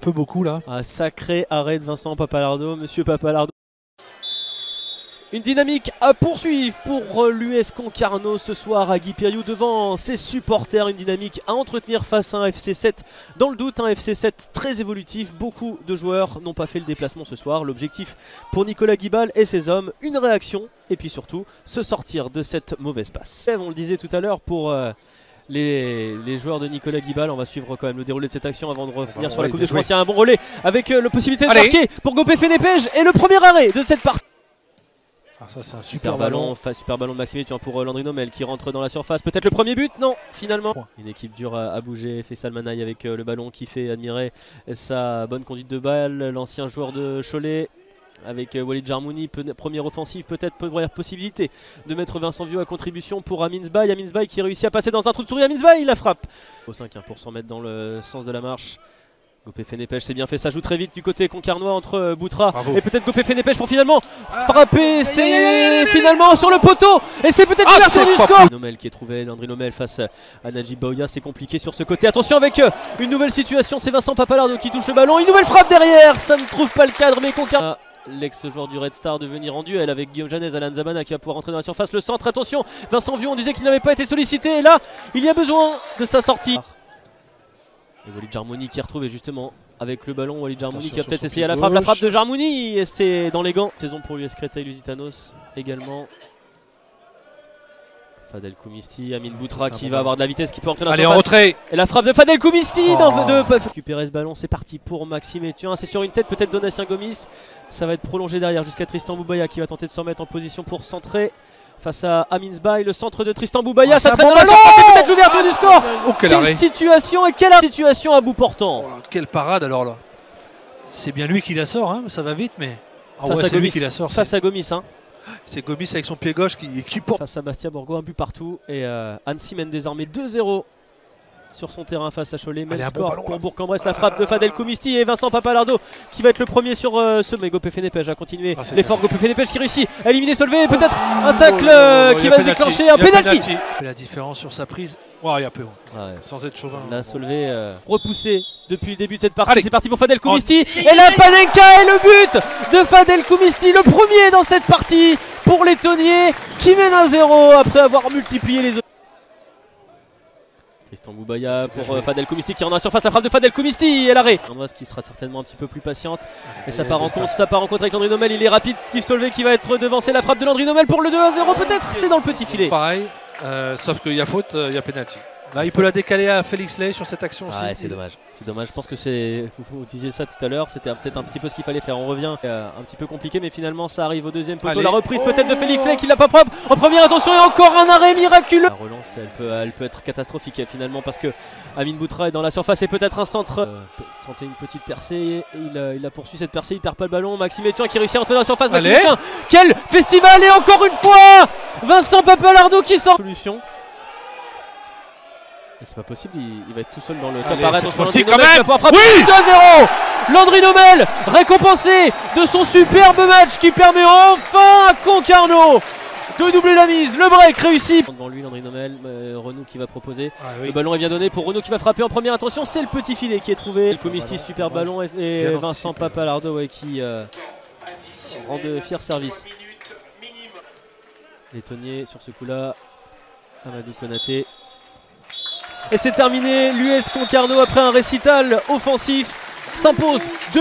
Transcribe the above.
peu beaucoup là. Un sacré arrêt de Vincent Papalardo, monsieur Papalardo. Une dynamique à poursuivre pour l'US Concarneau ce soir à Guy Piriou devant ses supporters. Une dynamique à entretenir face à un FC7 dans le doute, un FC7 très évolutif. Beaucoup de joueurs n'ont pas fait le déplacement ce soir. L'objectif pour Nicolas Guibal et ses hommes, une réaction et puis surtout se sortir de cette mauvaise passe. On le disait tout à l'heure pour les joueurs de Nicolas Guibal. On va suivre quand même le déroulé de cette action avant de revenir sur la Coupe de France. Il y a un bon relais avec la possibilité de marquer pour Gopé Fenepej et le premier arrêt de cette partie. Ah, ça c'est un super ballon de Maxime pour Landry Nomel qui rentre dans la surface. Peut-être le premier but? Non, finalement. Une équipe dure à bouger. Faisal Manaï avec le ballon qui fait admirer sa bonne conduite de balle. L'ancien joueur de Cholet avec Walid Jarmouni, première offensive, peut-être première possibilité de mettre Vincent Vieux à contribution pour Amins Baye. Amins Baye qui réussit à passer dans un trou de souris. Amins Baye, il la frappe. Au 5 pour s'en mettre dans le sens de la marche. Gopé Fenepej, c'est bien fait, ça joue très vite du côté concarnois entre Boutra et peut-être Gopé Fenepej pour finalement frapper. C'est finalement sur le poteau et c'est peut-être l'ouverture du score. Nomel qui est trouvé, Landry Nomel face à Najib Baouya, c'est compliqué sur ce côté. Attention avec une nouvelle situation, c'est Vincent Papalardo qui touche le ballon. Une nouvelle frappe derrière, ça ne trouve pas le cadre mais Concarneau. L'ex-joueur du Red Star de venir en duel avec Guillaume Janez, Alan Zabana qui va pouvoir rentrer dans la surface. Le centre, attention, Vincent Vieux, on disait qu'il n'avait pas été sollicité et là il y a besoin de sa sortie. Et Walid Jarmouni qui est retrouvé justement avec le ballon. Walid Jarmouni qui va peut-être essayer la frappe de Jarmouni et c'est dans les gants. Saison pour l'US Créteil-Lusitanos également. Fadel Koumisti, Amine Boutra qui va avoir de la vitesse, qui peut entrer dans la surface. En retrait. Et la frappe de Fadel Koumisti récupérer ce ballon, c'est parti pour Maxime Etienne. C'est sur une tête peut-être Donatien Gomis. Ça va être prolongé derrière jusqu'à Tristan Boubaya qui va tenter de se remettre en position pour centrer. Face à Amins Baye, le centre de Tristan Boubaya, ça traîne dans la surface, c'est peut-être l'ouverture du score. Quelle situation et quelle situation à bout portant. Quelle parade alors là. C'est bien lui qui la sort, hein, ça va vite mais... c'est lui qui la sort. Face à Gomis. Hein. C'est Gomis avec son pied gauche qui porte. Face à Bastia Borgo, un but partout et Annecy mène désormais 2-0 sur son terrain face à Cholet. Même score pour Bourg-en-Bresse, la frappe de Fadel Koumisti et Vincent Papalardo qui va être le premier sur ce. Mais Gopé Fenepej a continué l'effort. Gopé Fenepej qui réussit à éliminer Solvay. Peut-être un tacle qui va déclencher un pénalty. Il fait la différence sur sa prise. Il y a peu. Sans être chauvin. La Solvay repoussé depuis le début de cette partie. C'est parti pour Fadel Koumisti. Et la Panenka et le but de Fadel Koumisti. Le premier dans cette partie pour les Tonniers qui mènent 1-0 après avoir multiplié les autres. Tristan Boubaya pour Fadel Koumisti qui rentre dans la surface, la frappe de Fadel Koumisti et l'arrêt. Andoise qui sera certainement un petit peu plus patiente. Et ça part en contre avec Landry Nomel, il est rapide. Steve Solvay qui va être devancé, la frappe de Landry Nomel pour le 2-0 peut-être, c'est dans le petit filet. Pareil, sauf qu'il y a faute, il y a pénalty. Là, il peut la décaler à Félix Lay sur cette action aussi. C'est dommage. C'est dommage. Je pense que c'est. Vous disiez ça tout à l'heure. C'était peut-être un petit peu ce qu'il fallait faire. On revient un petit peu compliqué, mais finalement ça arrive au deuxième poteau. La reprise peut-être de Félix Lay qui l'a pas propre. En première, attention, et encore un arrêt miraculeux. La relance, elle peut être catastrophique finalement parce que Amine Boutra est dans la surface et peut-être un centre. Tenter une petite percée. Il a poursuivi cette percée. Il perd pas le ballon. Maxime Etienne qui réussit à entrer dans la surface. Maxime Etienne, quel festival! Et encore une fois, Vincent Papalardo qui sort. Solution. C'est pas possible, il va être tout seul dans le top arrêt. Aussi quand même. Oui, 2-0. Landry Nomel récompensé de son superbe match qui permet enfin à Concarneau de doubler la mise. Le break réussi. Devant lui Landry Nomel, Renaud qui va proposer. Le ballon est bien donné pour Renaud qui va frapper en première intention. C'est le petit filet qui est trouvé. Koumisti, super ballon et Vincent Papalardo qui rend de fiers services. Les Tonniers sur ce coup-là. Amadou Konaté. Et c'est terminé, l'US Concarneau après un récital offensif s'impose 2.